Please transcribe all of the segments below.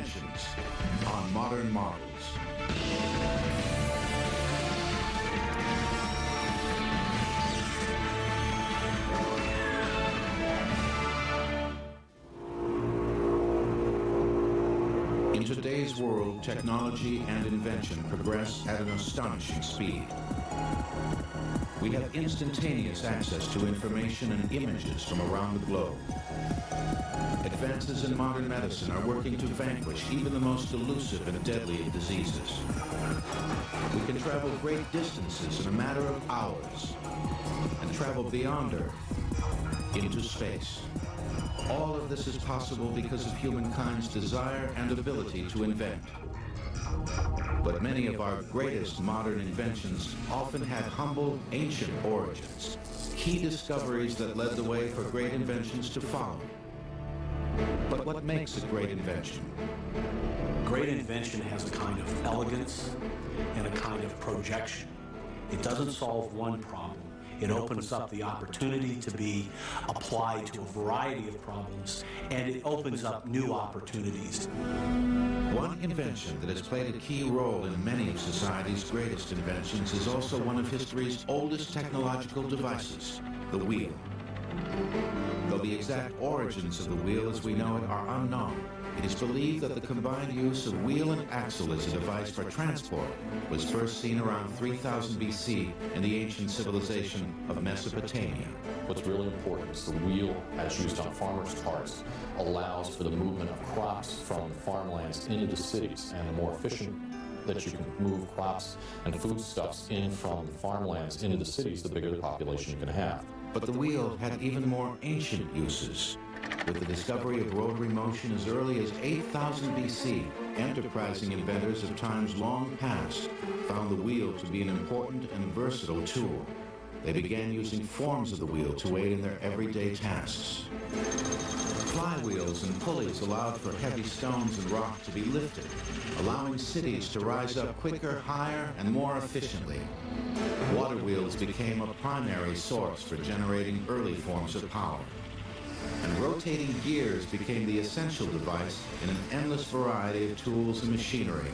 Inventions on Modern Marvels. In today's world, technology and invention progress at an astonishing speed. We have instantaneous access to information and images from around the globe. Advances in modern medicine are working to vanquish even the most elusive and deadly of diseases. We can travel great distances in a matter of hours and travel beyond Earth into space. All of this is possible because of humankind's desire and ability to invent. But many of our greatest modern inventions often had humble, ancient origins, key discoveries that led the way for great inventions to follow. But what makes a great invention? Great invention has a kind of elegance and a kind of projection. It doesn't solve one problem. It opens up the opportunity to be applied to a variety of problems, and it opens up new opportunities. One invention that has played a key role in many of society's greatest inventions is also one of history's oldest technological devices, the wheel. Though the exact origins of the wheel as we know it are unknown, it is believed that the combined use of wheel and axle as a device for transport was first seen around 3000 BC in the ancient civilization of Mesopotamia. What's really important is the wheel, as used on farmers' carts, allows for the movement of crops from the farmlands into the cities, and the more efficient that you can move crops and foodstuffs in from the farmlands into the cities, the bigger the population you can have. But the wheel had even more ancient uses. With the discovery of rotary motion as early as 8000 BC, enterprising inventors of times long past found the wheel to be an important and versatile tool. They began using forms of the wheel to aid in their everyday tasks. Flywheels and pulleys allowed for heavy stones and rock to be lifted, allowing cities to rise up quicker, higher, and more efficiently. Water wheels became a primary source for generating early forms of power. And rotating gears became the essential device in an endless variety of tools and machinery,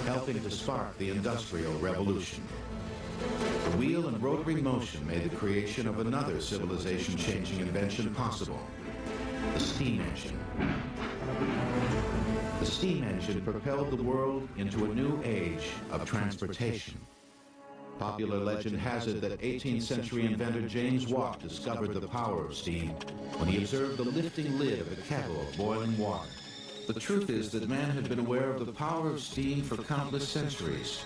helping to spark the Industrial Revolution. The wheel and rotary motion made the creation of another civilization-changing invention possible: the steam engine. The steam engine propelled the world into a new age of transportation. Popular legend has it that 18th century inventor James Watt discovered the power of steam when he observed the lifting lid of a kettle of boiling water. The truth is that man had been aware of the power of steam for countless centuries,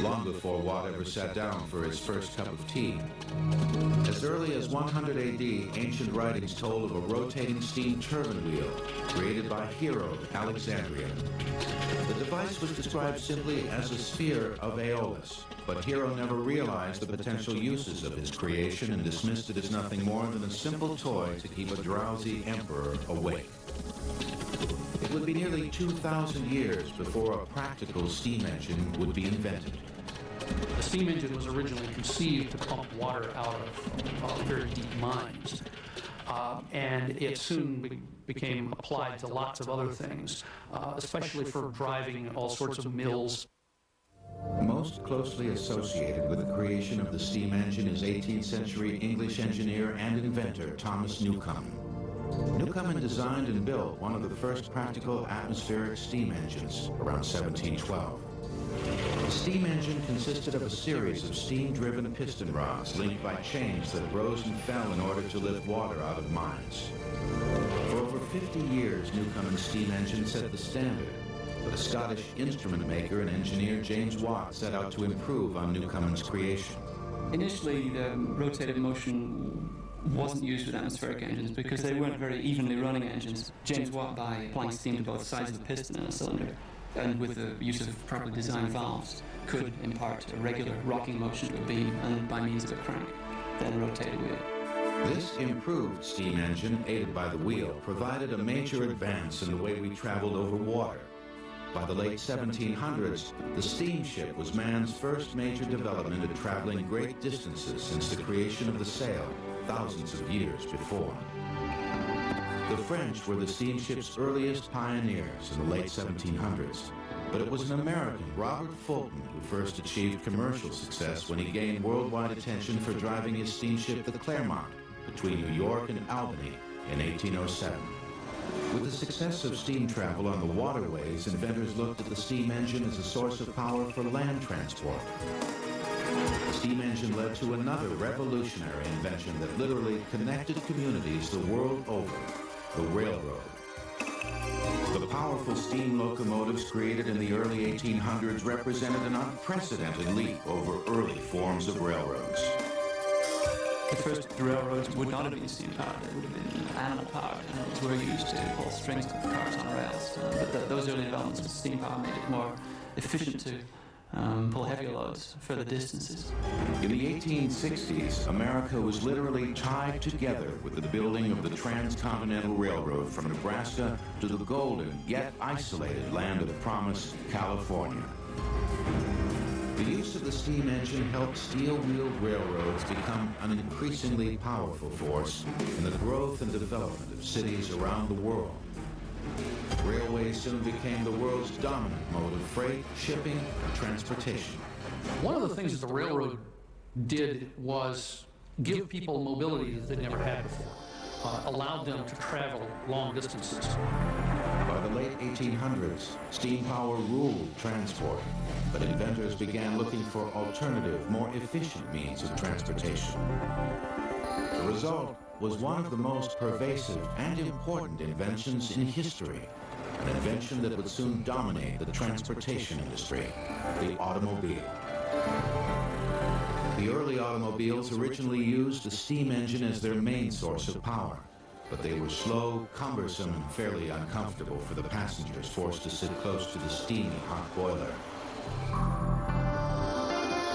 long before Watt ever sat down for his first cup of tea. As early as 100 AD, ancient writings told of a rotating steam turbine wheel created by Hero of Alexandria. The device was described simply as a sphere of Aeolus, but Hero never realized the potential uses of his creation and dismissed it as nothing more than a simple toy to keep a drowsy emperor awake. It would be nearly 2,000 years before a practical steam engine would be invented. The steam engine was originally conceived to pump water out of very deep mines, and it soon became applied to lots of other things, especially for driving all sorts of mills. Most closely associated with the creation of the steam engine is 18th century English engineer and inventor Thomas Newcomen. Newcomen designed and built one of the first practical atmospheric steam engines around 1712. The steam engine consisted of a series of steam-driven piston rods linked by chains that rose and fell in order to lift water out of mines. For over 50 years, Newcomen's steam engine set the standard, but a Scottish instrument maker and engineer, James Watt, set out to improve on Newcomen's creation. Initially, the rotative motion wasn't used with atmospheric engines because they weren't very evenly running engines. James Watt, by applying steam to both sides of the piston in a cylinder, and with the use of properly designed valves, could impart a regular rocking motion to a beam, and by means of a crank, then rotate a wheel. This improved steam engine, aided by the wheel, provided a major advance in the way we traveled over water. By the late 1700s, the steamship was man's first major development in traveling great distances since the creation of the sail thousands of years before. The French were the steamship's earliest pioneers in the late 1700s, but it was an American, Robert Fulton, who first achieved commercial success when he gained worldwide attention for driving his steamship the Clermont between New York and Albany in 1807. With the success of steam travel on the waterways, inventors looked at the steam engine as a source of power for land transport. The steam engine led to another revolutionary invention that literally connected communities the world over, the railroad. The powerful steam locomotives created in the early 1800s represented an unprecedented leap over early forms of railroads. The first railroads would not have been steam-powered, they would have been animal-powered. Animals were used to pull strings to the cars on rails. But those early developments of steam power made it more efficient to pull heavier loads further distances. In the 1860s, America was literally tied together with the building of the Transcontinental Railroad from Nebraska to the golden yet isolated land of promise, California. The use of the steam engine helped steel-wheeled railroads become an increasingly powerful force in the growth and development of cities around the world. Railways soon became the world's dominant mode of freight, shipping, and transportation. One of the things that the railroad did was give people mobility that they'd never had before, allowed them to travel long distances. By the late 1800s, steam power ruled transport, but inventors began looking for alternative, more efficient means of transportation. The result was one of the most pervasive and important inventions in history, an invention that would soon dominate the transportation industry, the automobile. The early automobiles originally used the steam engine as their main source of power, but they were slow, cumbersome, and fairly uncomfortable for the passengers forced to sit close to the steamy hot boiler.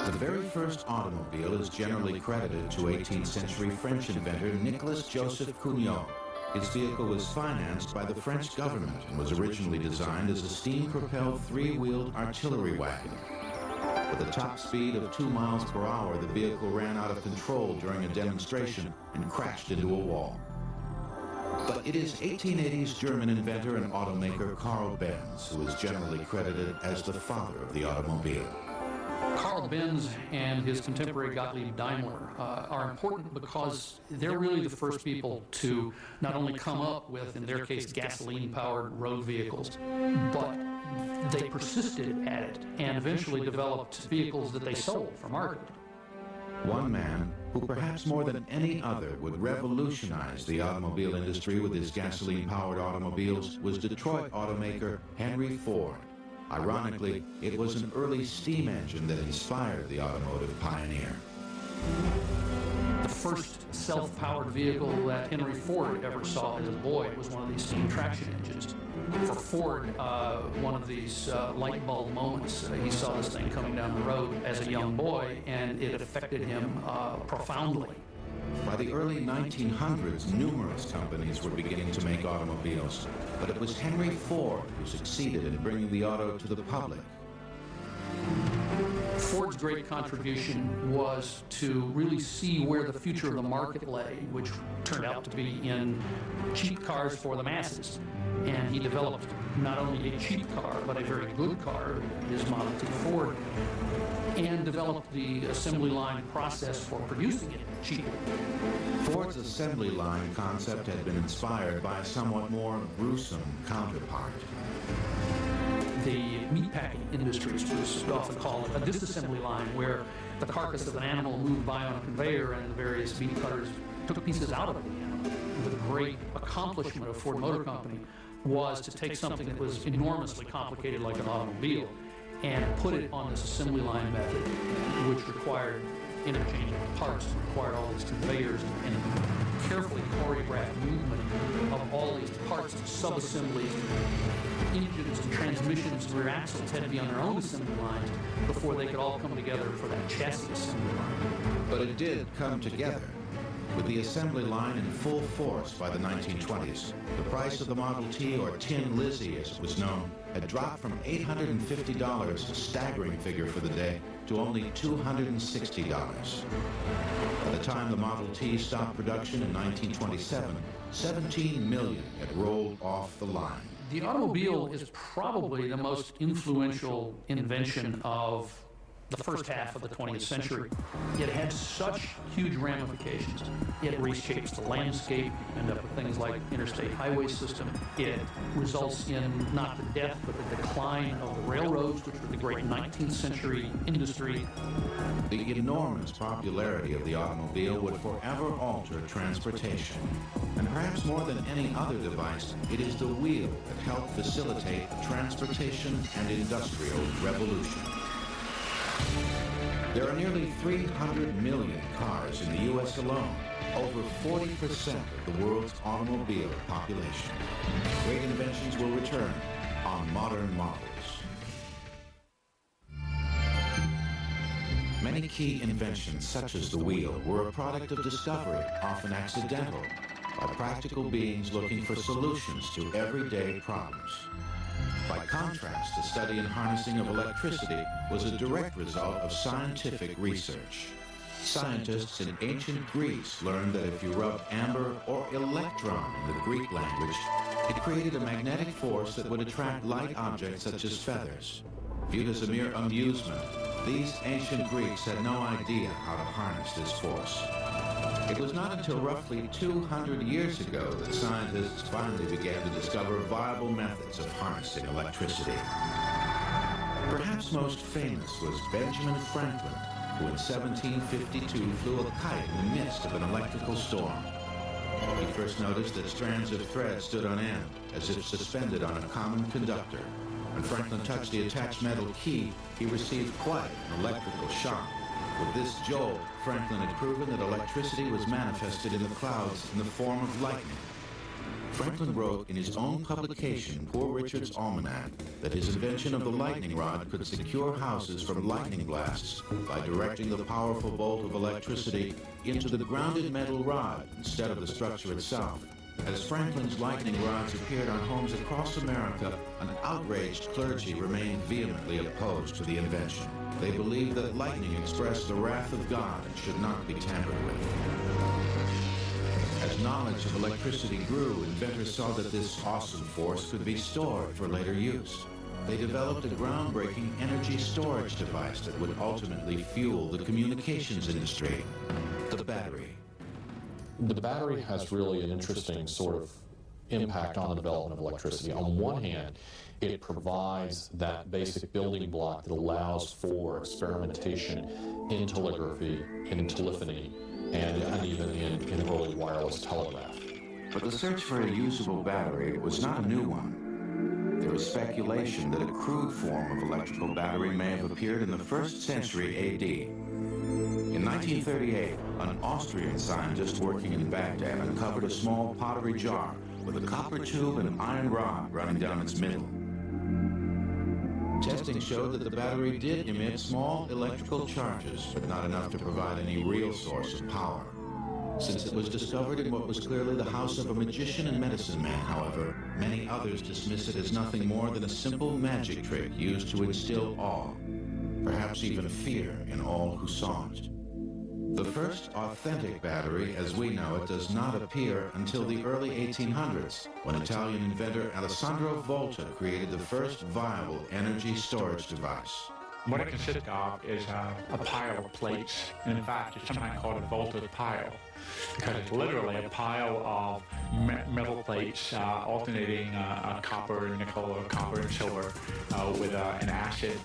The very first automobile is generally credited to 18th century French inventor Nicolas Joseph Cugnot. His vehicle was financed by the French government and was originally designed as a steam-propelled three-wheeled artillery wagon. With a top speed of 2 miles per hour, the vehicle ran out of control during a demonstration and crashed into a wall. But it is 1880s German inventor and automaker Carl Benz who is generally credited as the father of the automobile. Carl Benz and his contemporary Gottlieb Daimler are important because they're really the first people to not only come up with, in their case, gasoline-powered road vehicles, but they persisted at it and eventually developed vehicles that they sold for market. One man who perhaps more than any other would revolutionize the automobile industry with his gasoline-powered automobiles was Detroit automaker Henry Ford. Ironically, it was an early steam engine that inspired the automotive pioneer. The first self-powered vehicle that Henry Ford ever saw as a boy was one of these steam traction engines. For Ford, one of these light bulb moments, he saw this thing coming down the road as a young boy, and it affected him profoundly. By the early 1900s, numerous companies were beginning to make automobiles, but it was Henry Ford who succeeded in bringing the auto to the public. Ford's great contribution was to really see where the future of the market lay, which turned out to be in cheap cars for the masses. And he developed not only a cheap car, but a very good car, his Model T Ford, and developed the assembly line process for producing it cheaply. Ford's assembly line concept had been inspired by a somewhat more gruesome counterpart. The meatpacking industries was often called a disassembly line, where the carcass of an animal moved by on a conveyor and the various meat cutters took pieces out of the animal. The great accomplishment of Ford Motor Company was to take something that was enormously complicated like an automobile and put it on this assembly line method, which required interchangeable parts, required all these conveyors and carefully choreographed movement of all these parts and sub-assemblies. Engines and transmissions and rear axles had to be on their own assembly lines before they could all come together for that chassis assembly line. But it did come together. With the assembly line in full force by the 1920s, the price of the Model T, or Tin Lizzie as it was known, had dropped from $850, a staggering figure for the day, to only $260. By the time the Model T stopped production in 1927, 17 million had rolled off the line. The automobile is probably the most influential invention of the first half of the 20th century. It had such huge ramifications. It reshapes the landscape, end up with things like interstate highway system. It results in not the death, but the decline of the railroads, which were the great 19th century industry. The enormous popularity of the automobile would forever alter transportation. And perhaps more than any other device, it is the wheel that helped facilitate the transportation and industrial revolution. There are nearly 300 million cars in the U.S. alone, over 40% of the world's automobile population. Great Inventions will return on Modern Models. Many key inventions, such as the wheel, were a product of discovery, often accidental, by practical beings looking for solutions to everyday problems. By contrast, the study and harnessing of electricity was a direct result of scientific research. Scientists in ancient Greece learned that if you rubbed amber or electron in the Greek language, it created a magnetic force that would attract light objects such as feathers. Viewed as a mere amusement, these ancient Greeks had no idea how to harness this force. It was not until roughly 200 years ago that scientists finally began to discover viable methods of harnessing electricity. Perhaps most famous was Benjamin Franklin, who in 1752 flew a kite in the midst of an electrical storm. He first noticed that strands of thread stood on end, as if suspended on a common conductor. When Franklin touched the attached metal key, he received quite an electrical shock. With this jolt, Franklin had proven that electricity was manifested in the clouds in the form of lightning. Franklin wrote in his own publication, Poor Richard's Almanac, that his invention of the lightning rod could secure houses from lightning blasts by directing the powerful bolt of electricity into the grounded metal rod instead of the structure itself. As Franklin's lightning rods appeared on homes across America, an outraged clergy remained vehemently opposed to the invention. They believed that lightning expressed the wrath of God and should not be tampered with. As knowledge of electricity grew, inventors saw that this awesome force could be stored for later use. They developed a groundbreaking energy storage device that would ultimately fuel the communications industry, the battery. The battery has really an interesting sort of impact on the development of electricity. On one hand, it provides that basic building block that allows for experimentation in telegraphy, in telephony, and even in early wireless telegraph. But the search for a usable battery was not a new one. There is speculation that a crude form of electrical battery may have appeared in the 1st century A.D. In 1938, an Austrian scientist working in Baghdad uncovered a small pottery jar with a copper tube and an iron rod running down its middle. Testing showed that the battery did emit small electrical charges, but not enough to provide any real source of power. Since it was discovered in what was clearly the house of a magician and medicine man, however, many others dismiss it as nothing more than a simple magic trick used to instill awe, perhaps even fear, in all who saw it. The first authentic battery, as we know it, does not appear until the early 1800s, when Italian inventor Alessandro Volta created the first viable energy storage device. What it consists of is a pile of plates, and in fact, it's sometimes called a Volta pile, because it's literally a pile of metal plates alternating copper and nickel, or copper and silver, with an acid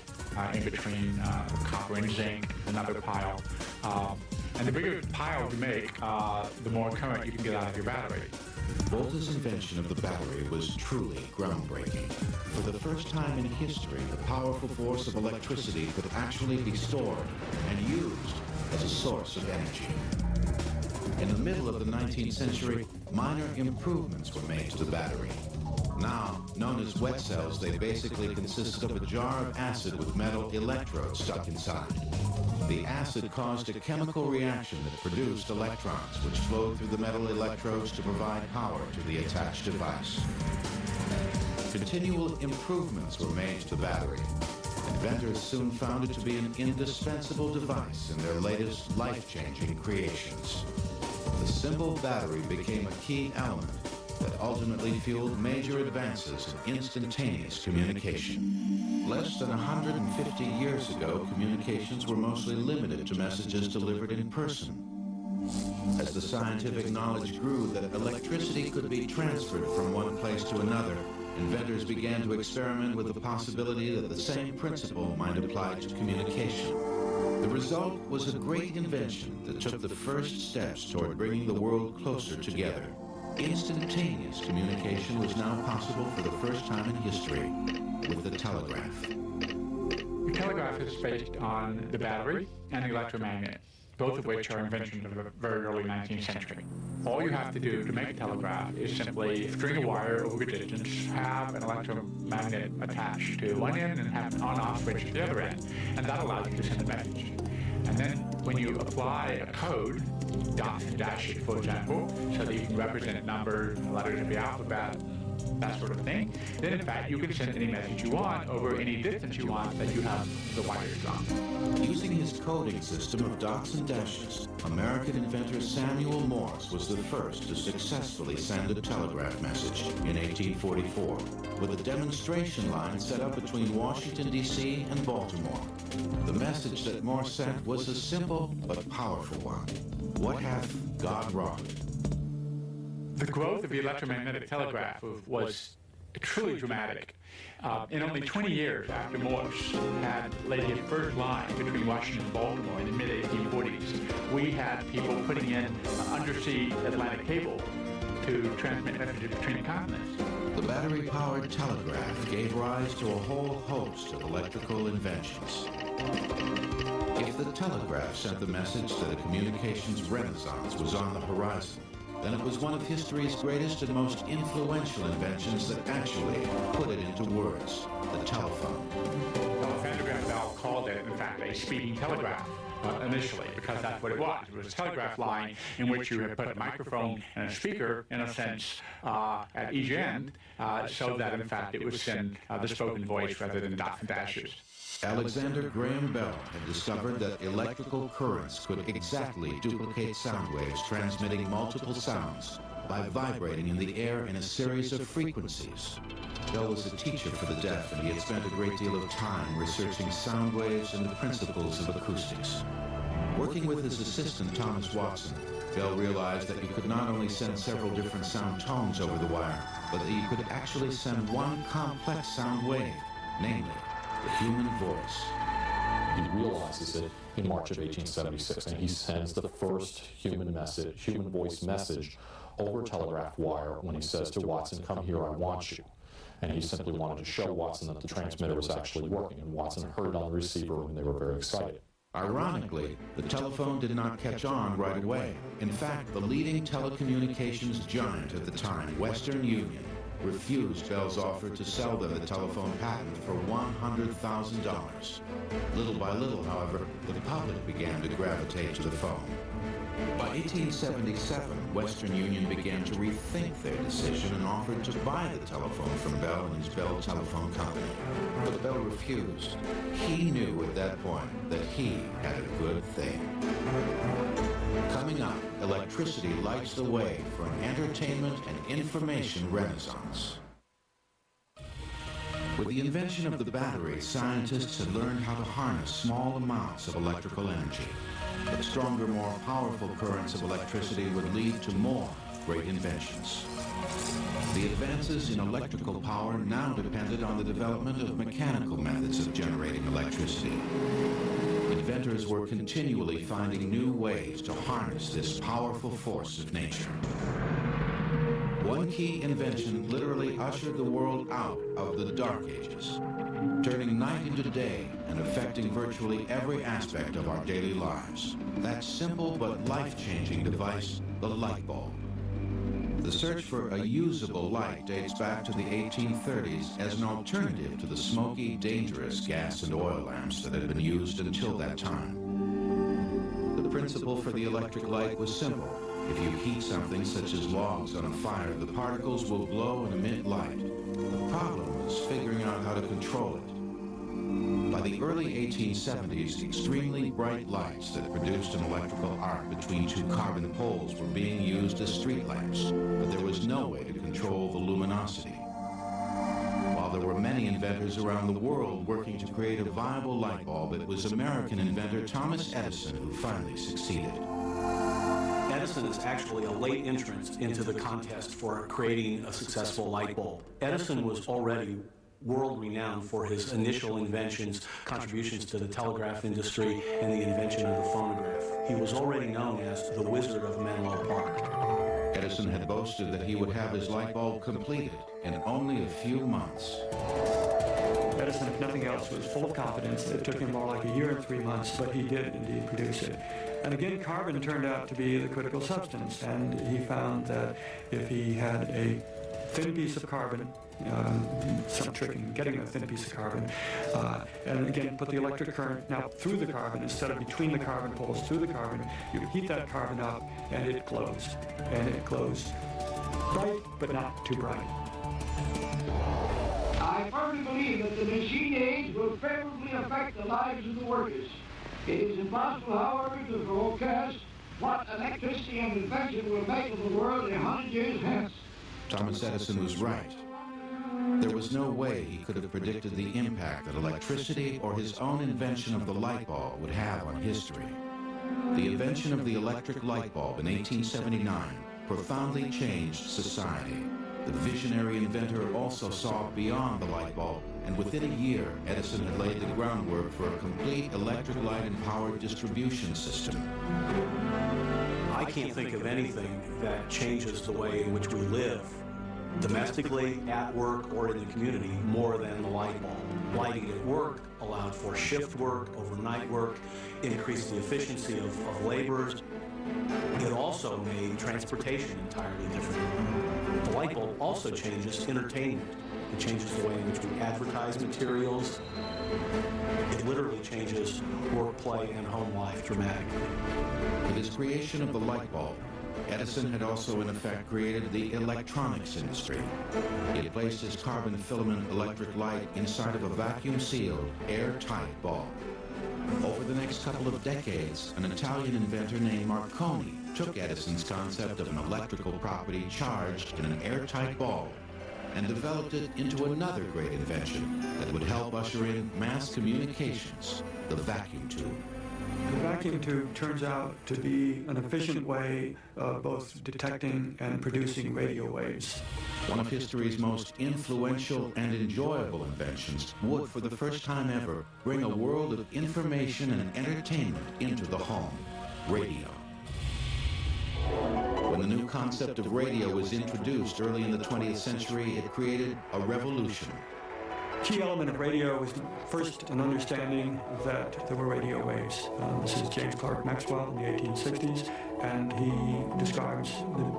in between copper and zinc, another pile. And the bigger pile you make, the more current you can get out of your battery. Volta's invention of the battery was truly groundbreaking. For the first time in history, the powerful force of electricity could actually be stored and used as a source of energy. In the middle of the 19th century, minor improvements were made to the battery. Now, known as wet cells, they basically consist of a jar of acid with metal electrodes stuck inside. The acid caused a chemical reaction that produced electrons, which flowed through the metal electrodes to provide power to the attached device. Continual improvements were made to the battery. Inventors soon found it to be an indispensable device in their latest life-changing creations. The simple battery became a key element that ultimately fueled major advances in instantaneous communication. Less than 150 years ago, communications were mostly limited to messages delivered in person. As the scientific knowledge grew that electricity could be transferred from one place to another, inventors began to experiment with the possibility that the same principle might apply to communication. The result was a great invention that took the first steps toward bringing the world closer together. Instantaneous communication was now possible for the first time in history with the telegraph. The telegraph is based on the battery and the electromagnet, both of which are inventions of the very early 19th century. All you have to do to make a telegraph is simply string a wire over a distance, have an electromagnet attached to one end, and have an on-off switch at the other end, and that allows you to send a message. And then when you apply a code, dots and dashes, for example, so that you can represent numbers, letters of the alphabet, that sort of thing, then in fact you can send any message you want over any distance you want that you have the wires on. Using his coding system of dots and dashes, American inventor Samuel Morse was the first to successfully send a telegraph message in 1844, with a demonstration line set up between Washington, D.C. and Baltimore. The message that Morse sent was a simple but powerful one. What hath God wrought? The growth of the electromagnetic telegraph was truly dramatic. In only 20 years after Morse had laid his first line between Washington and Baltimore in the mid-1840s, we had people putting in undersea Atlantic cable to transmit messages between the continents. The battery-powered telegraph gave rise to a whole host of electrical inventions. If the telegraph sent the message that a communications renaissance was on the horizon, then it was one of history's greatest and most influential inventions that actually put it into words, the telephone. Alexander Graham Bell called it, in fact, a speaking telegraph initially, because that's what it was. It was a telegraph line in which you had put a microphone and a speaker, in a sense, at each end, so that, in fact, it would send the spoken voice rather than dots and dashes. Alexander Graham Bell had discovered that electrical currents could exactly duplicate sound waves transmitting multiple sounds by vibrating in the air in a series of frequencies. Bell was a teacher for the deaf, and he had spent a great deal of time researching sound waves and the principles of acoustics. Working with his assistant, Thomas Watson, Bell realized that you could not only send several different sound tones over the wire, but that you could actually send one complex sound wave, namely, the human voice. He realizes it in March of 1876, and he sends the first human voice message over a telegraph wire when he says to Watson, "Come here, I want you." And he simply wanted to show Watson that the transmitter was actually working, and Watson heard it on the receiver, and they were very excited. Ironically, the telephone did not catch on right away. In fact, the leading telecommunications giant at the time, Western Union, refused Bell's offer to sell them the telephone patent for $100,000. Little by little, however, the public began to gravitate to the phone. By 1877, Western Union began to rethink their decision and offered to buy the telephone from Bell and his Bell Telephone Company. But Bell refused. He knew at that point that he had a good thing. Coming up, electricity lights the way for an entertainment and information renaissance. With the invention of the battery, scientists had learned how to harness small amounts of electrical energy. But stronger, more powerful currents of electricity would lead to more great inventions. The advances in electrical power now depended on the development of mechanical methods of generating electricity. Inventors were continually finding new ways to harness this powerful force of nature. One key invention literally ushered the world out of the Dark Ages, turning night into day and affecting virtually every aspect of our daily lives. That simple but life-changing device, the light bulb. The search for a usable light dates back to the 1830s as an alternative to the smoky, dangerous gas and oil lamps that had been used until that time. The principle for the electric light was simple. If you heat something such as logs on a fire, the particles will glow and emit light. The problem was figuring out how to control it. By the early 1870s, extremely bright lights that produced an electrical arc between two carbon poles were being used as street lamps, but there was no way to control the luminosity. While there were many inventors around the world working to create a viable light bulb, it was American inventor Thomas Edison who finally succeeded. Edison is actually a late entrant into the contest for creating a successful light bulb. Edison was already world-renowned for his initial inventions, contributions to the telegraph industry, and the invention of the phonograph. He was already known as the Wizard of Menlo Park. Edison had boasted that he would have his light bulb completed in only a few months. Edison, if nothing else, was full of confidence. It took him more like a year and 3 months, but he did indeed produce it. And again, carbon turned out to be the critical substance, and he found that if he had a thin piece of carbon, some trick in getting a thin piece of carbon, and again put the electric current now through the carbon instead of between the carbon poles, through the carbon. You heat that carbon up and it glows. And it glows bright, but not too bright. I firmly believe that the machine age will favorably affect the lives of the workers. It is impossible, however, to forecast what electricity and invention will make of the world 100 years hence. Thomas Edison was right. There was no way he could have predicted the impact that electricity or his own invention of the light bulb would have on history. The invention of the electric light bulb in 1879 profoundly changed society. The visionary inventor also saw beyond the light bulb, and within a year, Edison had laid the groundwork for a complete electric light-empowered distribution system. I can't think of anything that changes the way in which we live, domestically, at work, or in the community, more than the light bulb. Lighting at work allowed for shift work, overnight work, increased the efficiency of laborers. It also made transportation entirely different. The light bulb also changes entertainment. It changes the way in which we advertise materials. It literally changes work, play, and home life dramatically. With his creation of the light bulb, Edison had also in effect created the electronics industry. He had placed his carbon filament electric light inside of a vacuum-sealed, airtight bulb. Over the next couple of decades, an Italian inventor named Marconi took Edison's concept of an electrical property charged in an airtight bulb and developed it into another great invention that would help usher in mass communications, the vacuum tube. The vacuum tube turns out to be an efficient way of both detecting and producing radio waves. One of history's most influential and enjoyable inventions would, for the first time ever, bring a world of information and entertainment into the home: radio. When the new concept of radio was introduced early in the 20th century, it created a revolution. Key element of radio was first an understanding that there were radio waves. This is James Clerk Maxwell in the 1860s, and he describes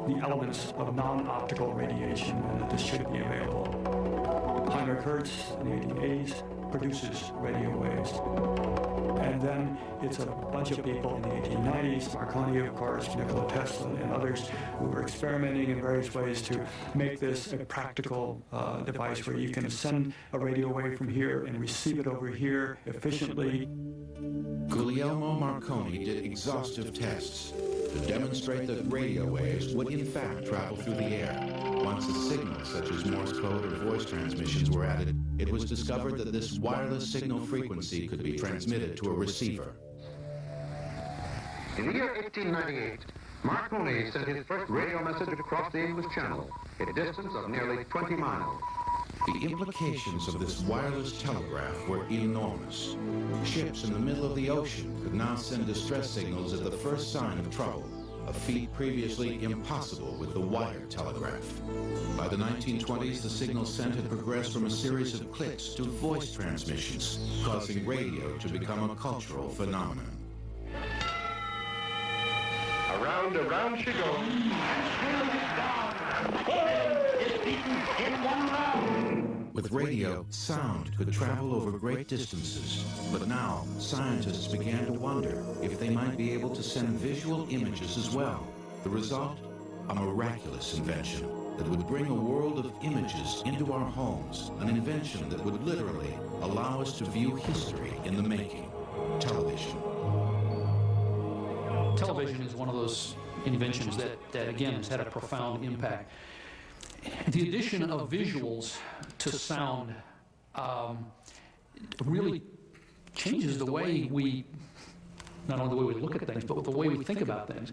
the elements of non-optical radiation and that this should be available. Heinrich Hertz in the 1880s produces radio waves. And then it's a bunch of people in the 1890s, Marconi, of course, Nikola Tesla, and others who were experimenting in various ways to make this a practical device where you can send a radio wave from here and receive it over here efficiently. Guglielmo Marconi did exhaustive tests to demonstrate that radio waves would in fact travel through the air. Once a signal such as Morse code or voice transmissions were added, it was discovered that this wireless signal frequency could be transmitted to a receiver. In the year 1898, Marconi sent his first radio message across the English Channel, at a distance of nearly 20 miles. The implications of this wireless telegraph were enormous. Ships in the middle of the ocean could now send distress signals at the first sign of trouble, a feat previously impossible with the wired telegraph. By the 1920s, the signals sent had progressed from a series of clicks to voice transmissions, causing radio to become a cultural phenomenon. Around she goes. is beaten in 1 round. With radio, sound could travel over great distances. But now, scientists began to wonder if they might be able to send visual images as well. The result? A miraculous invention that would bring a world of images into our homes, an invention that would literally allow us to view history in the making. Television. Television is one of those inventions that again, has had a profound impact. The addition of visuals to sound really changes the way we, not only the way we look at things, but the way we think about things.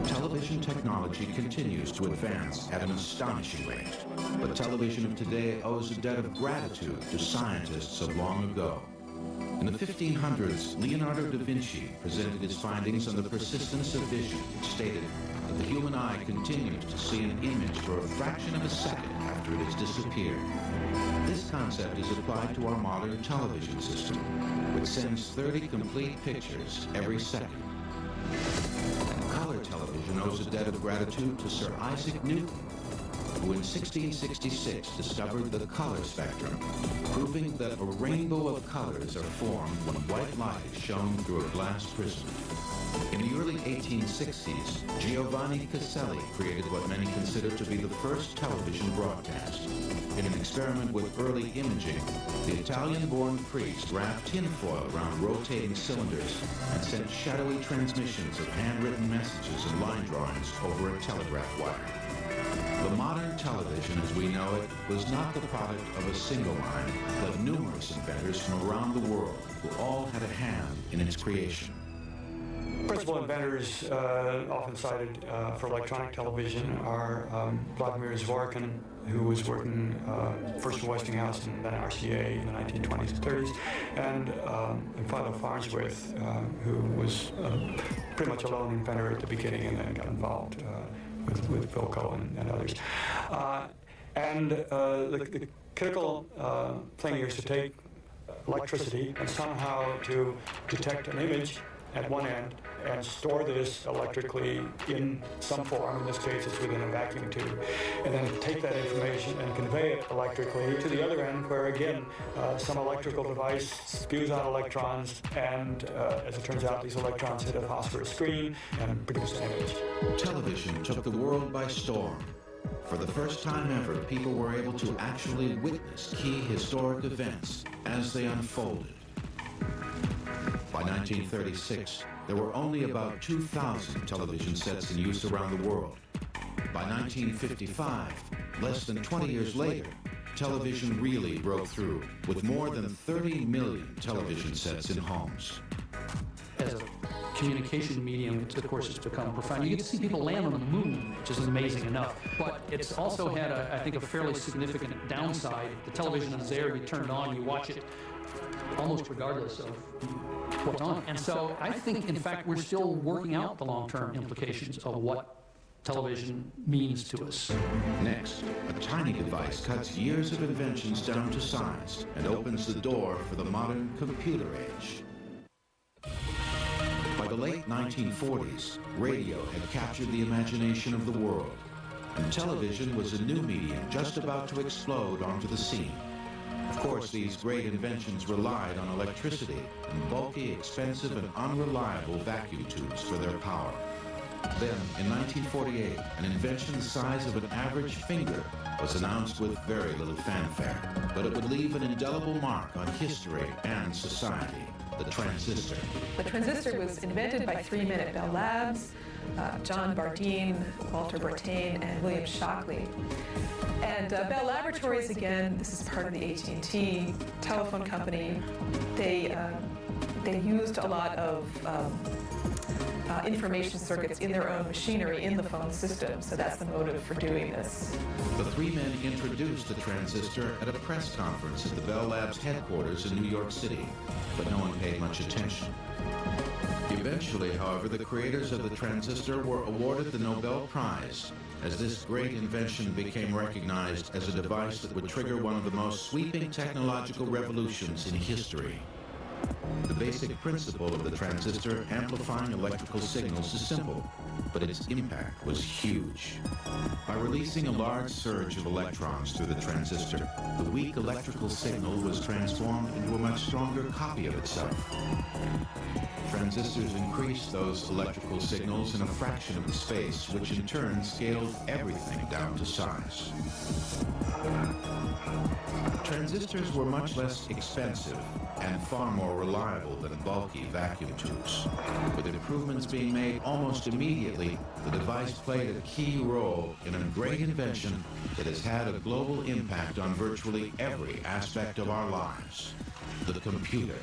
Television technology continues to advance at an astonishing rate. But television of today owes a debt of gratitude to scientists of long ago. In the 1500s, Leonardo da Vinci presented his findings on the persistence of vision, which stated that the human eye continues to see an image for a fraction of a second after it has disappeared. This concept is applied to our modern television system, which sends 30 complete pictures every second. Color television owes a debt of gratitude to Sir Isaac Newton, who in 1666 discovered the color spectrum, proving that a rainbow of colors are formed when white light is shown through a glass prism. In the early 1860s, Giovanni Caselli created what many consider to be the first television broadcast. In an experiment with early imaging, the Italian-born priest wrapped tinfoil around rotating cylinders and sent shadowy transmissions of handwritten messages and line drawings over a telegraph wire. The modern television as we know it was not the product of a single mind, but numerous inventors from around the world who all had a hand in its creation. Principal inventors often cited for electronic television are Vladimir Zworykin, who was working first for Westinghouse and then RCA in the 1920s and 30s, and Philo Farnsworth, who was pretty much a lone inventor at the beginning and then got involved with Philco and others. The critical thing here is to take electricity and somehow to detect an image at one end and store this electrically in some form. In this case, it's within a vacuum tube. And then take that information and convey it electrically to the other end where, again, some electrical device spews out electrons, and as it turns out, these electrons hit a phosphorus screen and produce an image. Television took the world by storm. For the first time ever, people were able to actually witness key historic events as they unfolded. By 1936, there were only about 2,000 television sets in use around the world. By 1955, less than 20 years later, television really broke through, with more than 30 million television sets in homes. As a communication medium, of course, it's become profound. You get to see people land on the moon, which is amazing enough. But it's also had, I think, a fairly significant downside. The television is there, you turn it on, you watch it, almost regardless of what's on. And so I think, in fact, we're still working out the long-term implications of what television means to us. Next, a tiny device cuts years of inventions down to size and opens the door for the modern computer age. By the late 1940s, radio had captured the imagination of the world, and television was a new medium just about to explode onto the scene. Of course, these great inventions relied on electricity and bulky, expensive, and unreliable vacuum tubes for their power. Then, in 1948, an invention the size of an average finger was announced with very little fanfare, but it would leave an indelible mark on history and society: the transistor. The transistor was invented by three men at Bell Labs, John Bardeen, Walter Brattain, and William Shockley. And Bell Laboratories, again, this is part of the AT&T telephone company. They used a lot of information circuits in their own machinery in the phone system, so that's the motive for doing this. The three men introduced the transistor at a press conference at the Bell Labs headquarters in New York City, but no one paid much attention. Eventually, however, the creators of the transistor were awarded the Nobel Prize, as this great invention became recognized as a device that would trigger one of the most sweeping technological revolutions in history. The basic principle of the transistor amplifying electrical signals is simple, but its impact was huge. By releasing a large surge of electrons through the transistor, the weak electrical signal was transformed into a much stronger copy of itself. Transistors increased those electrical signals in a fraction of the space, which in turn scaled everything down to size. Transistors were much less expensive and far more reliable than bulky vacuum tubes. With improvements being made almost immediately, the device played a key role in a great invention that has had a global impact on virtually every aspect of our lives: the computer.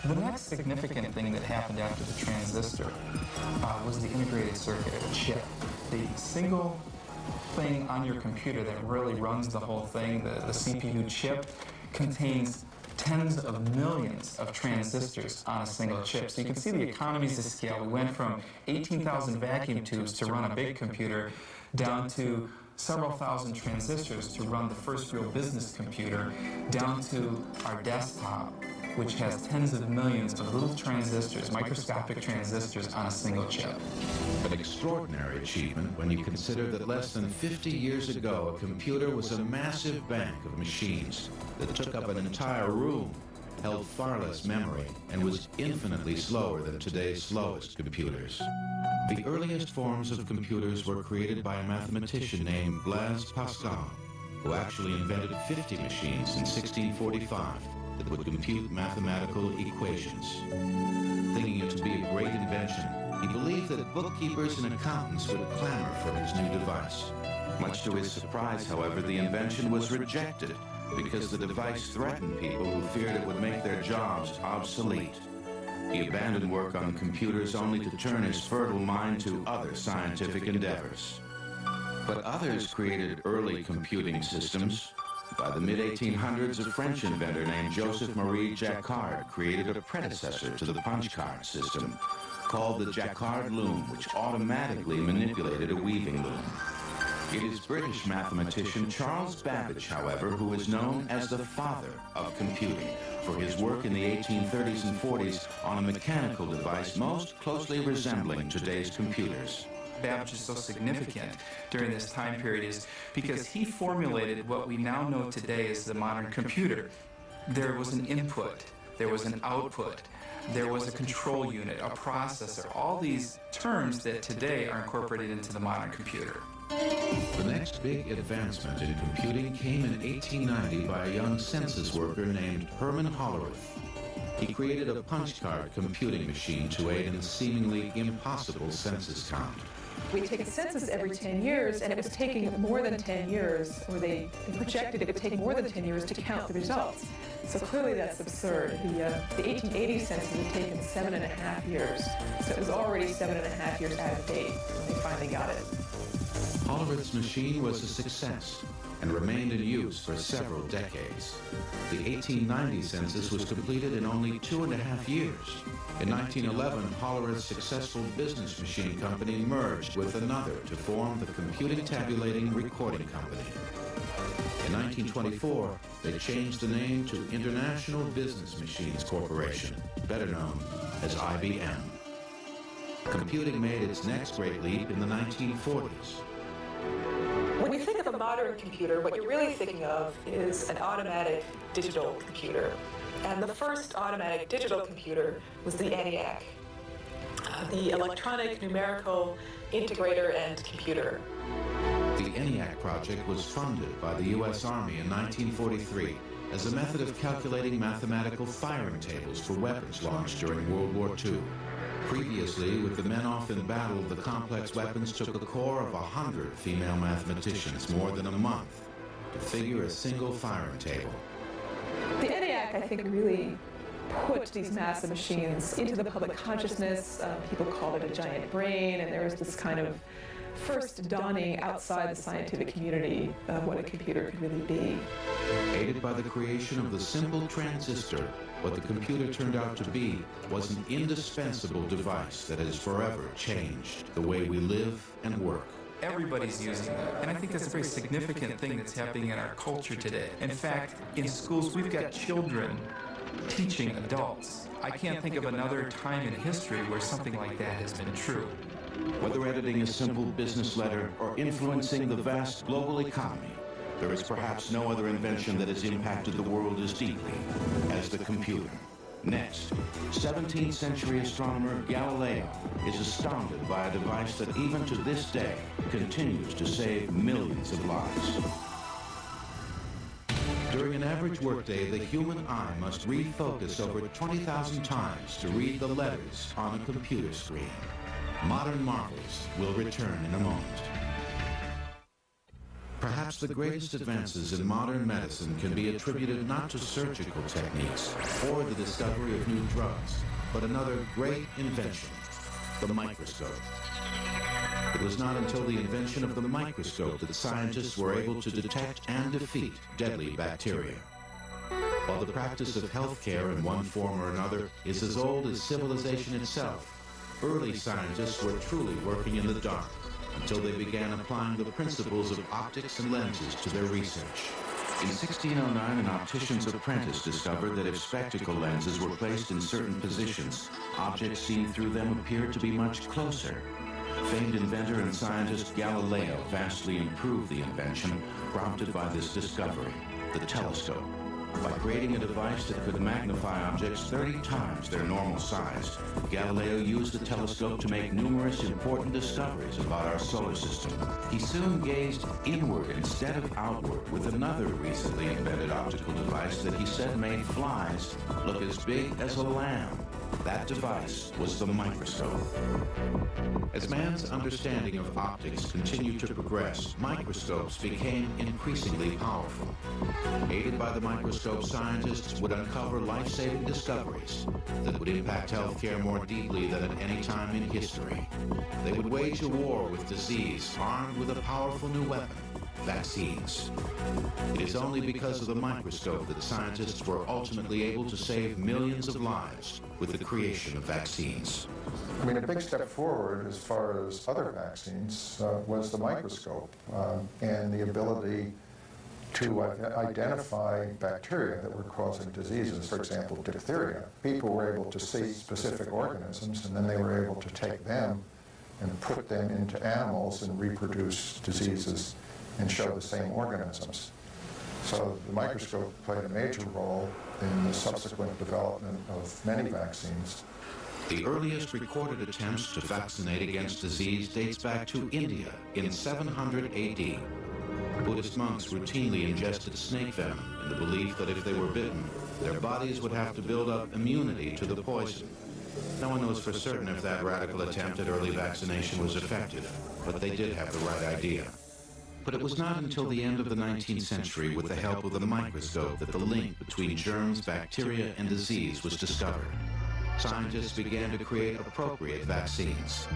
The next significant thing that happened after the transistor was the integrated circuit, or chip. The single thing on your computer that really runs the whole thing, the CPU chip, contains tens of millions of transistors on a single chip. So you can see the economies of scale. We went from 18,000 vacuum tubes to run a big computer down to several thousand transistors to run the first real business computer, down to our desktop, which has tens of millions of little transistors, microscopic transistors on a single chip. An extraordinary achievement when you consider that less than 50 years ago, a computer was a massive bank of machines that took up an entire room, held far less memory, and was infinitely slower than today's slowest computers. The earliest forms of computers were created by a mathematician named Blaise Pascal, who actually invented 50 machines in 1645 that would compute mathematical equations. Thinking it to be a great invention, he believed that bookkeepers and accountants would clamor for his new device. Much to his surprise, however, the invention was rejected because the device threatened people who feared it would make their jobs obsolete. He abandoned work on computers only to turn his fertile mind to other scientific endeavors. But others created early computing systems. By the mid-1800s, a French inventor named Joseph-Marie Jacquard created a predecessor to the punch card system called the Jacquard loom, which automatically manipulated a weaving loom. It is British mathematician Charles Babbage, however, who is known as the father of computing for his work in the 1830s and 40s on a mechanical device most closely resembling today's computers. Babbage is so significant during this time period is because he formulated what we now know today as the modern computer. There was an input, there was an output, there was a control unit, a processor, all these terms that today are incorporated into the modern computer. The next big advancement in computing came in 1890 by a young census worker named Herman Hollerith. He created a punch card computing machine to aid in the seemingly impossible census count. We take a census every 10 years, and it was taking more than 10 years, or they projected it would take more than 10 years to count the results. So clearly that's absurd. The 1880 census had taken 7.5 years, so it was already 7.5 years out of date when they finally got it. Hollerith's machine was a success and remained in use for several decades. The 1890 census was completed in only 2.5 years. In 1911, Hollerith's successful business machine company merged with another to form the Computing Tabulating Recording Company. In 1924, they changed the name to International Business Machines Corporation, better known as IBM. Computing made its next great leap in the 1940s. When you think of a modern computer, what you're really thinking of is an automatic digital computer. And the first automatic digital computer was the ENIAC, the Electronic Numerical Integrator and Computer. The ENIAC project was funded by the U.S. Army in 1943 as a method of calculating mathematical firing tables for weapons launched during World War II. Previously, with the men off in battle, the complex weapons took a corps of 100 female mathematicians more than a month to figure a single firing table. The ENIAC, I think, really put these massive machines into the public consciousness. People called it a giant brain, and there was this kind of first dawning outside the scientific community of what a computer could really be. Aided by the creation of the simple transistor, what the computer turned out to be was an indispensable device that has forever changed the way we live and work. Everybody's using them, and I think that's a very significant thing that's happening in our culture today. In fact, in schools, we've got children teaching adults. I can't think of another time in history where something like that has been true. Whether editing a simple business letter or influencing the vast global economy, there is perhaps no other invention that has impacted the world as deeply as the computer. Next, 17th century astronomer Galileo is astounded by a device that even to this day continues to save millions of lives. During an average workday, the human eye must refocus over 20,000 times to read the letters on a computer screen. Modern marvels will return in a moment. Perhaps the greatest advances in modern medicine can be attributed not to surgical techniques or the discovery of new drugs, but another great invention, the microscope. It was not until the invention of the microscope that scientists were able to detect and defeat deadly bacteria. While the practice of healthcare in one form or another is as old as civilization itself, early scientists were truly working in the dark until they began applying the principles of optics and lenses to their research. In 1609, an optician's apprentice discovered that if spectacle lenses were placed in certain positions, objects seen through them appeared to be much closer. Famed inventor and scientist Galileo vastly improved the invention prompted by this discovery, the telescope. By creating a device that could magnify objects 30 times their normal size, Galileo used the telescope to make numerous important discoveries about our solar system. He soon gazed inward instead of outward with another recently invented optical device that he said made flies look as big as a lamb. That device was the microscope. As man's understanding of optics continued to progress, microscopes became increasingly powerful. Aided by the microscope, scientists would uncover life-saving discoveries that would impact healthcare more deeply than at any time in history. They would wage a war with disease, armed with a powerful new weapon, vaccines. It is only because of the microscope that scientists were ultimately able to save millions of lives with the creation of vaccines. I mean, a big step forward as far as other vaccines was the microscope and the ability to identify bacteria that were causing diseases, for example, diphtheria. People were able to see specific organisms, and then they were able to take them and put them into animals and reproduce diseases and show the same organisms. So the microscope played a major role in the subsequent development of many vaccines. The earliest recorded attempts to vaccinate against disease dates back to India in 700 AD. Buddhist monks routinely ingested snake venom in the belief that if they were bitten, their bodies would have to build up immunity to the poison. No one knows for certain if that radical attempt at early vaccination was effective, but they did have the right idea. But it was not until the end of the 19th century, with the help of the microscope, that the link between germs, bacteria, and disease was discovered. Scientists began to create appropriate vaccines.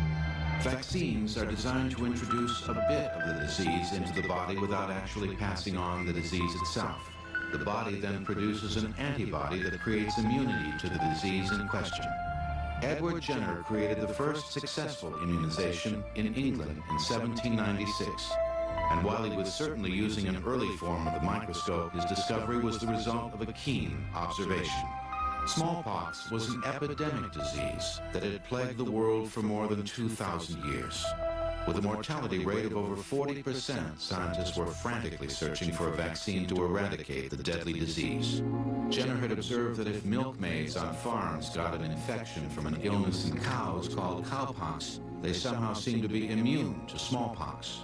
Vaccines are designed to introduce a bit of the disease into the body without actually passing on the disease itself. The body then produces an antibody that creates immunity to the disease in question. Edward Jenner created the first successful immunization in England in 1796. And while he was certainly using an early form of the microscope, his discovery was the result of a keen observation. Smallpox was an epidemic disease that had plagued the world for more than 2,000 years. With a mortality rate of over 40%, scientists were frantically searching for a vaccine to eradicate the deadly disease. Jenner had observed that if milkmaids on farms got an infection from an illness in cows called cowpox, they somehow seemed to be immune to smallpox.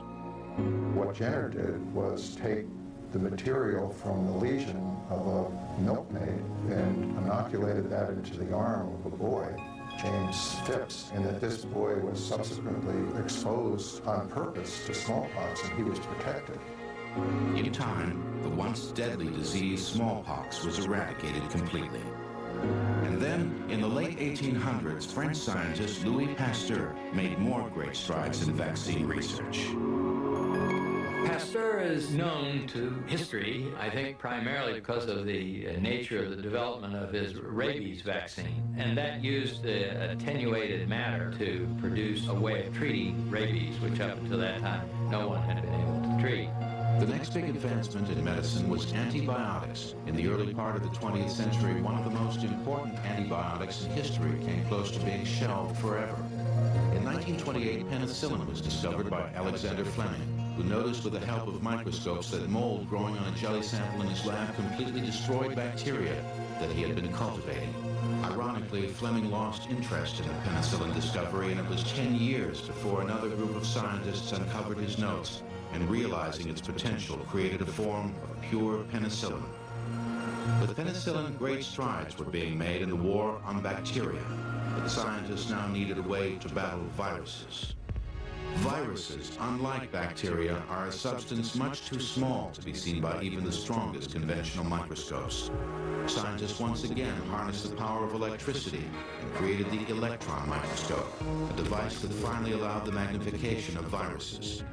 What Jenner did was take the material from the lesion of a milkmaid and inoculated that into the arm of a boy, James Phipps, and that this boy was subsequently exposed on purpose to smallpox, and he was protected. In time, the once deadly disease smallpox was eradicated completely. And then, in the late 1800s, French scientist Louis Pasteur made more great strides in vaccine research. Pasteur is known to history, I think, primarily because of the nature of the development of his rabies vaccine. And that used the attenuated matter to produce a way of treating rabies, which up until that time no one had been able to treat. The next big advancement in medicine was antibiotics. In the early part of the 20th century, one of the most important antibiotics in history came close to being shelved forever. In 1928, penicillin was discovered by Alexander Fleming, who noticed with the help of microscopes that mold growing on a jelly sample in his lab completely destroyed bacteria that he had been cultivating. Ironically, Fleming lost interest in the penicillin discovery, and it was 10 years before another group of scientists uncovered his notes and, realizing its potential, created a form of pure penicillin. With penicillin, great strides were being made in the war on bacteria, but scientists now needed a way to battle viruses. Viruses, unlike bacteria, are a substance much too small to be seen by even the strongest conventional microscopes. Scientists once again harnessed the power of electricity and created the electron microscope, a device that finally allowed the magnification of viruses.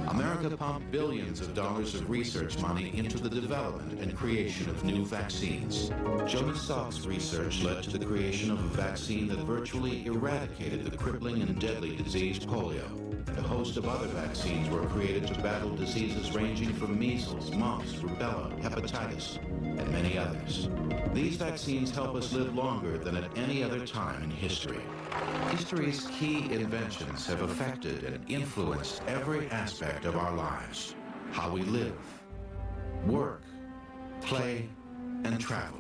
America pumped billions of dollars of research money into the development and creation of new vaccines. Jonas Salk's research led to the creation of a vaccine that virtually eradicated the crippling and deadly disease polio. And a host of other vaccines were created to battle diseases ranging from measles, mumps, rubella, hepatitis, and many others. These vaccines help us live longer than at any other time in history. History's key inventions have affected and influenced every aspect of our lives. How we live, work, play, and travel.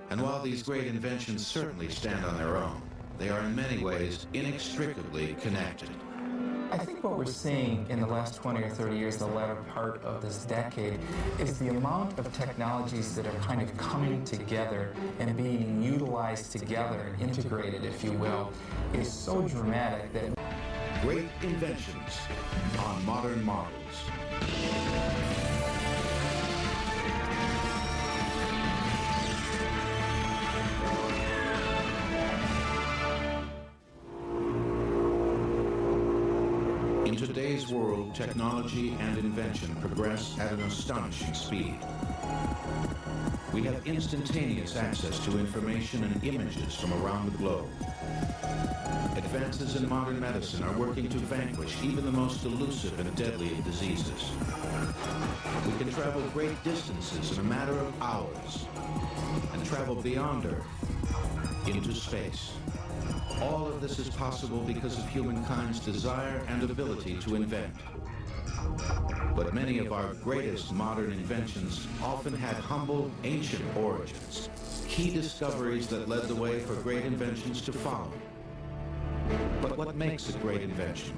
And while these great inventions certainly stand on their own, they are in many ways inextricably connected. I think what we're seeing in the last 20 or 30 years, the latter part of this decade, is the amount of technologies that are kind of coming together and being utilized together, integrated, if you will, is so dramatic that... Great inventions on modern models. In today's world, technology and invention progress at an astonishing speed. We have instantaneous access to information and images from around the globe. Advances in modern medicine are working to vanquish even the most elusive and deadly of diseases. We can travel great distances in a matter of hours and travel beyond Earth into space. All of this is possible because of humankind's desire and ability to invent. But many of our greatest modern inventions often had humble, ancient origins, key discoveries that led the way for great inventions to follow. But what makes a great invention?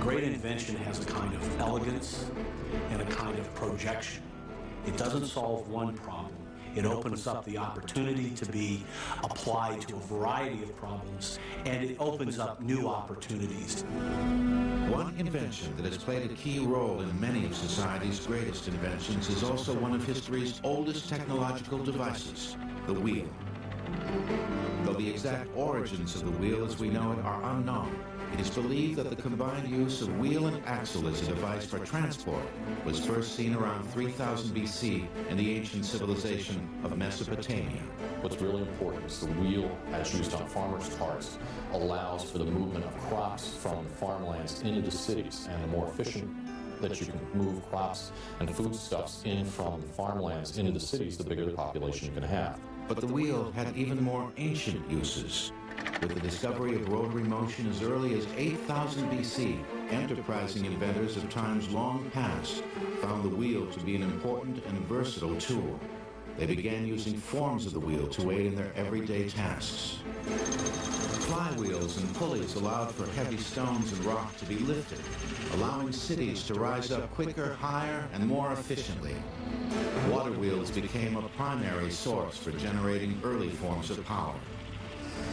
Great invention has a kind of elegance and a kind of projection. It doesn't solve one problem. It opens up the opportunity to be applied to a variety of problems, and it opens up new opportunities. One invention that has played a key role in many of society's greatest inventions is also one of history's oldest technological devices, the wheel. Though the exact origins of the wheel as we know it are unknown, it is believed that the combined use of wheel and axle as a device for transport was first seen around 3000 BC in the ancient civilization of Mesopotamia. What's really important is the wheel, as used on farmers' carts, allows for the movement of crops from the farmlands into the cities, and the more efficient that you can move crops and foodstuffs in from the farmlands into the cities, the bigger the population you can have. But the wheel had even more ancient uses. With the discovery of rotary motion as early as 8000 BC, enterprising inventors of times long past found the wheel to be an important and versatile tool. They began using forms of the wheel to aid in their everyday tasks. Flywheels and pulleys allowed for heavy stones and rock to be lifted, allowing cities to rise up quicker, higher, and more efficiently. Water wheels became a primary source for generating early forms of power.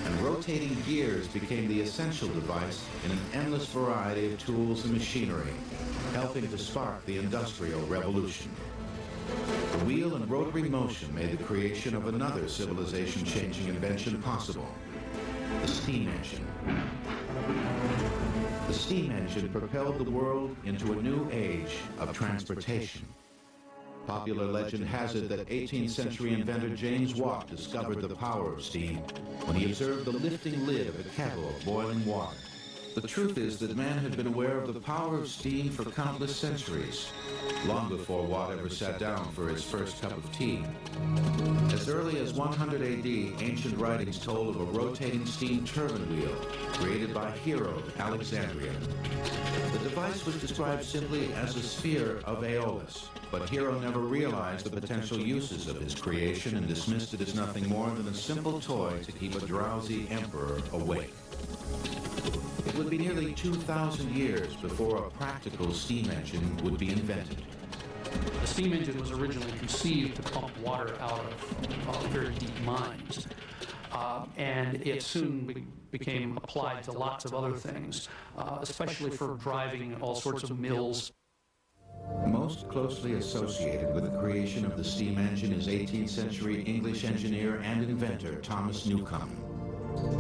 And rotating gears became the essential device in an endless variety of tools and machinery, helping to spark the Industrial Revolution. The wheel and rotary motion made the creation of another civilization-changing invention possible, the steam engine. The steam engine propelled the world into a new age of transportation. Popular legend has it that 18th century inventor James Watt discovered the power of steam when he observed the lifting lid of a kettle of boiling water. The truth is that man had been aware of the power of steam for countless centuries, long before Watt ever sat down for his first cup of tea. As early as 100 AD, ancient writings told of a rotating steam turbine wheel created by Hero of Alexandria. The device was described simply as a sphere of Aeolus, but Hero never realized the potential uses of his creation and dismissed it as nothing more than a simple toy to keep a drowsy emperor awake. It would be nearly 2,000 years before a practical steam engine would be invented. The steam engine was originally conceived to pump water out of very deep mines. And it soon became applied to lots of other things, especially for driving all sorts of mills. Most closely associated with the creation of the steam engine is 18th century English engineer and inventor Thomas Newcomen.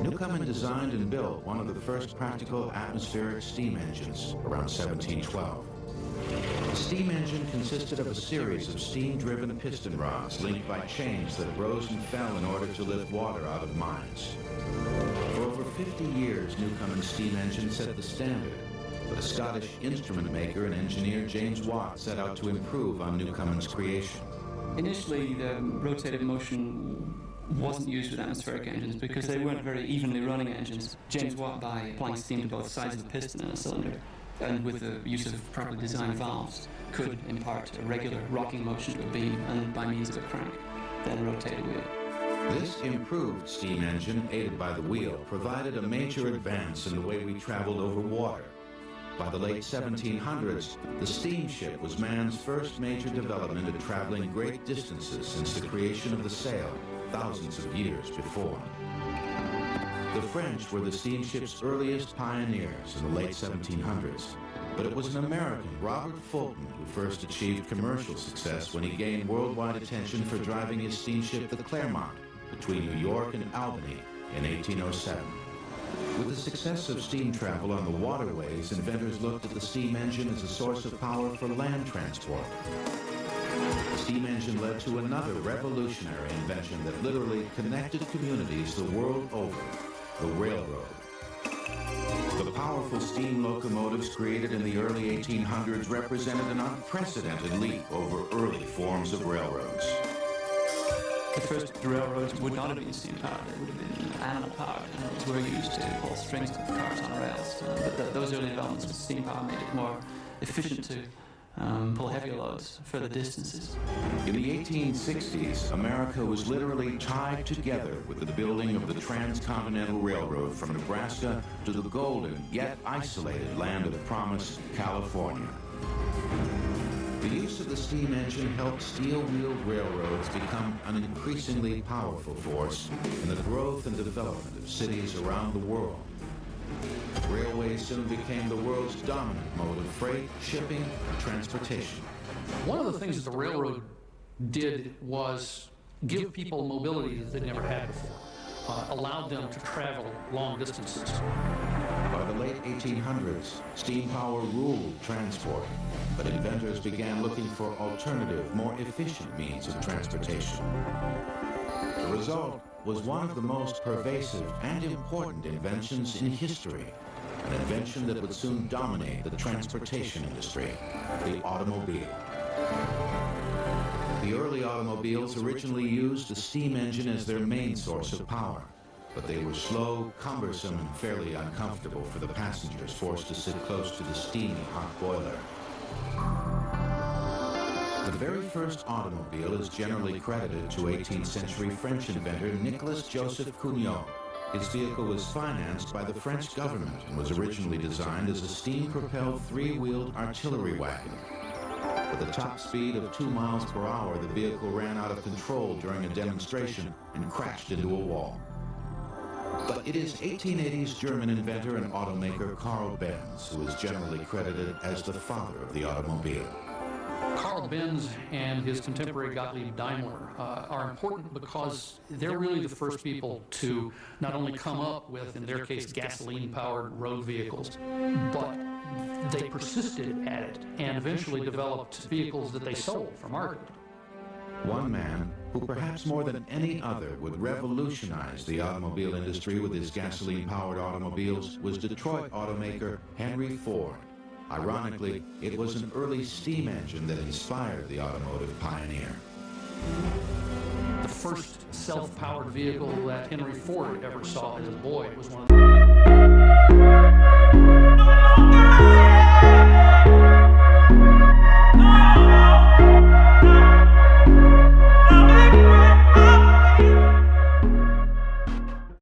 Newcomen designed and built one of the first practical atmospheric steam engines around 1712. The steam engine consisted of a series of steam-driven piston rods linked by chains that rose and fell in order to lift water out of mines. For over 50 years, Newcomen's steam engine set the standard, but a Scottish instrument maker and engineer, James Watt, set out to improve on Newcomen's creation. Initially, the rotative motion wasn't used with atmospheric engines because they weren't very evenly running engines. James Watt, by applying steam to both sides of the piston in a cylinder, and with the use of properly designed valves, could impart a regular rocking motion to a beam, and by means of a crank, then rotate a wheel. This improved steam engine, aided by the wheel, provided a major advance in the way we traveled over water. By the late 1700s, the steamship was man's first major development in traveling great distances since the creation of the sail, thousands of years before. The French were the steamship's earliest pioneers in the late 1700s, but it was an American, Robert Fulton, who first achieved commercial success when he gained worldwide attention for driving his steamship the Clermont between New York and Albany in 1807. With the success of steam travel on the waterways, inventors looked at the steam engine as a source of power for land transport. The steam engine led to another revolutionary invention that literally connected communities the world over, the railroad. The powerful steam locomotives created in the early 1800s represented an unprecedented leap over early forms of railroads. The first railroads would not have been steam-powered, they would have been animal-powered. Animals were used to pull strings to the cars on rails. But those early developments with steam power made it more efficient to pull heavier loads further distances. In the 1860s, America was literally tied together with the building of the Transcontinental Railroad from Nebraska to the golden, yet isolated land of promise, California. The use of the steam engine helped steel-wheeled railroads become an increasingly powerful force in the growth and development of cities around the world. Railways soon became the world's dominant mode of freight, shipping, and transportation. One of the things that the railroad did was give people mobility that they never had before, allowed them to travel long distances. By the late 1800s, steam power ruled transport, but inventors began looking for alternative, more efficient means of transportation. The result was one of the most pervasive and important inventions in history, an invention that would soon dominate the transportation industry, the automobile. The early automobiles originally used the steam engine as their main source of power, but they were slow, cumbersome, and fairly uncomfortable for the passengers forced to sit close to the steamy hot boiler. The very first automobile is generally credited to 18th century French inventor Nicolas Joseph Cugnot. His vehicle was financed by the French government and was originally designed as a steam-propelled three-wheeled artillery wagon. With a top speed of 2 miles per hour, the vehicle ran out of control during a demonstration and crashed into a wall. But it is 1880s German inventor and automaker Carl Benz who is generally credited as the father of the automobile. Carl Benz and his contemporary Gottlieb Daimler are important because they're really the first people to not only come up with, in their case, gasoline-powered road vehicles, but they persisted at it and eventually developed vehicles that they sold for market. One man, who perhaps more than any other would revolutionize the automobile industry with his gasoline-powered automobiles, was Detroit automaker Henry Ford. Ironically, it was an early steam engine that inspired the automotive pioneer. The first self-powered vehicle that Henry Ford ever saw as a boy was one of the